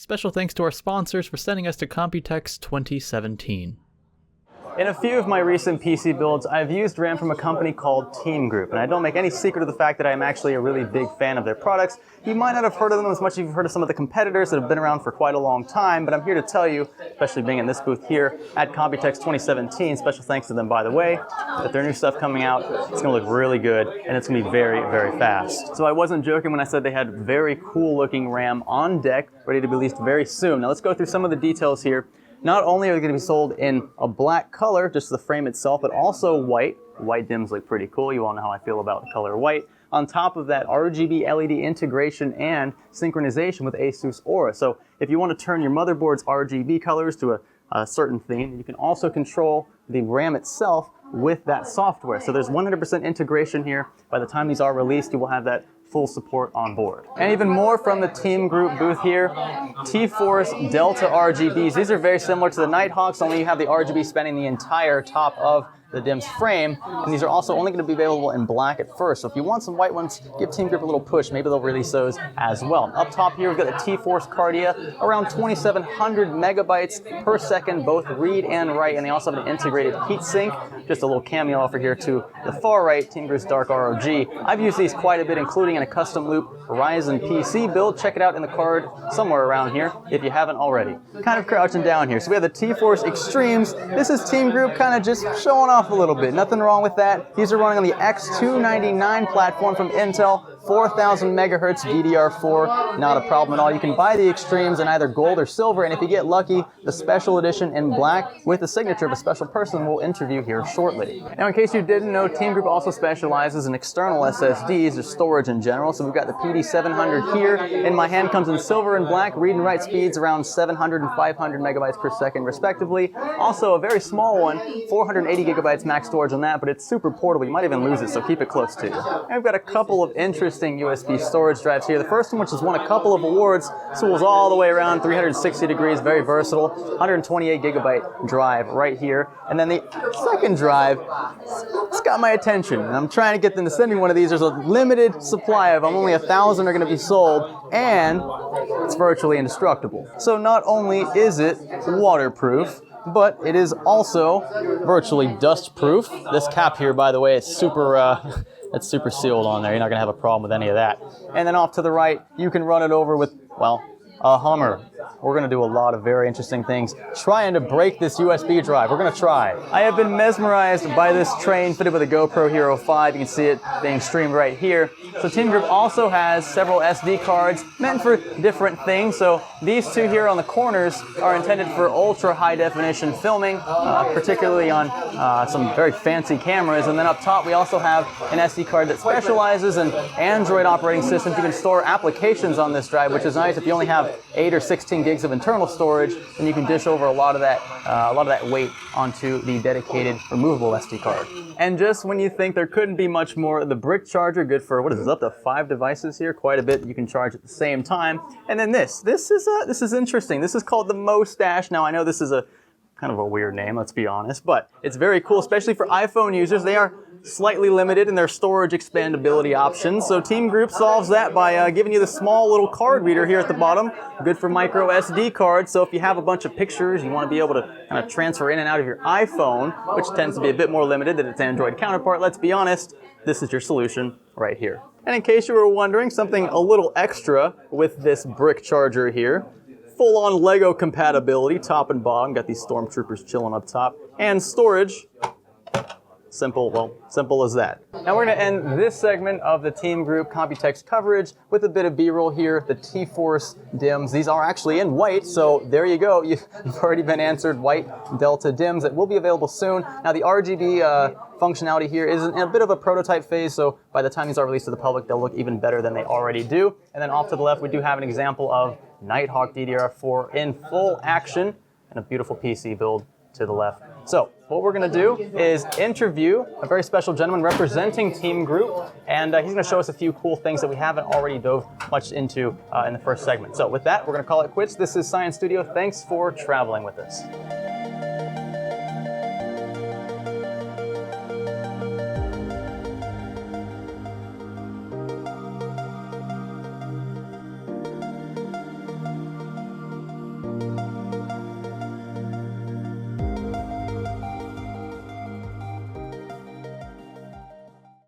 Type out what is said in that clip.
Special thanks to our sponsors for sending us to Computex 2017. In a few of my recent PC builds, I've used RAM from a company called TeamGroup, and I don't make any secret of the fact that I'm actually a really big fan of their products. You might not have heard of them as much as you've heard of some of the competitors that have been around for quite a long time, but I'm here to tell you, especially being in this booth here at Computex 2017, special thanks to them, by the way, that their new stuff coming out, it's going to look really good, and it's going to be very, very fast. So I wasn't joking when I said they had very cool looking RAM on deck, ready to be released very soon. Now let's go through some of the details here. Not only are they going to be sold in a black color, just the frame itself, but also white. White dims look pretty cool. You all know how I feel about the color white. On top of that, RGB LED integration and synchronization with ASUS Aura. So if you want to turn your motherboard's RGB colors to a certain theme, you can also control the RAM itself with that software. So there's 100% integration here. By the time these are released, you will have that full support on board. And even more from the TeamGroup booth here, T-Force Delta RGBs. These are very similar to the Nighthawks, only you have the RGB spanning the entire top of the DIMM's frame, and these are also only going to be available in black at first. So if you want some white ones, give TeamGroup a little push. Maybe they'll release those as well. Up top here, we've got the T-Force Cardia, around 2,700 megabytes per second, both read and write, and they also have an integrated heatsink. Just a little cameo offer here to the far right, TeamGroup's Dark ROG. I've used these quite a bit, including in a custom loop Ryzen PC build. Check it out in the card somewhere around here if you haven't already. Kind of crouching down here. So we have the T-Force Extremes. This is TeamGroup kind of just showing off a little bit. Nothing wrong with that. These are running on the X299 platform from Intel. 4,000 megahertz DDR4, not a problem at all. You can buy the Extremes in either gold or silver, and if you get lucky, the special edition in black with the signature of a special person we'll interview here shortly. Now, in case you didn't know, TeamGroup also specializes in external SSDs or storage in general. So we've got the PD700 here. In my hand comes in silver and black, read and write speeds around 700 and 500 megabytes per second respectively. Also a very small one, 480 gigabytes max storage on that, but it's super portable. You might even lose it, so keep it close to you. And we've got a couple of interesting USB storage drives here. The first one, which has won a couple of awards, swools all the way around 360 degrees, very versatile, 128 gigabyte drive right here. And then the second drive, it's got my attention. And I'm trying to get them to send me one of these. There's a limited supply of them, only 1,000 are going to be sold, and it's virtually indestructible. So not only is it waterproof, but it is also virtually dust proof. This cap here, by the way, is it's super sealed on there. You're not going to have a problem with any of that. And then off to the right, you can run it over with, well, a Hummer. We're going to do a lot of very interesting things trying to break this USB drive. We're going to try. I have been mesmerized by this train fitted with a GoPro Hero 5. You can see it being streamed right here. So TeamGroup also has several SD cards meant for different things. So these two here on the corners are intended for ultra high definition filming, particularly on some very fancy cameras. And then up top we also have an SD card that specializes in Android operating systems. You can store applications on this drive, which is nice. If you only have 8 or 16 gigs of internal storage, then you can dish over a lot of that weight onto the dedicated removable SD card. And just when you think there couldn't be much more, the brick charger, good for, what is this, up to 5 devices here, quite a bit you can charge at the same time. And then this is interesting. This is called the Mustache. Now I know this is a kind of a weird name, let's be honest, but it's very cool, especially for iPhone users. They are slightly limited in their storage expandability options. So TeamGroup solves that by giving you the small little card reader here at the bottom, good for micro SD cards. So if you have a bunch of pictures, you want to be able to kind of transfer in and out of your iPhone, which tends to be a bit more limited than its Android counterpart, let's be honest, this is your solution right here. And in case you were wondering, something a little extra with this brick charger here, full-on Lego compatibility, top and bottom, got these stormtroopers chilling up top, and storage. Simple, well, simple as that. Now we're going to end this segment of the TeamGroup Computex coverage with a bit of B-roll here, the T-Force DIMMs. These are actually in white, so there you go. You've already been answered, white Delta DIMMs that will be available soon. Now the RGB functionality here is in a bit of a prototype phase, so by the time these are released to the public, they'll look even better than they already do. And then off to the left, we do have an example of Nighthawk DDR4 in full action and a beautiful PC build to the left. So what we're going to do is interview a very special gentleman representing TeamGroup, and he's going to show us a few cool things that we haven't already dove much into in the first segment. So with that, we're going to call it quits. This is Science Studio. Thanks for traveling with us.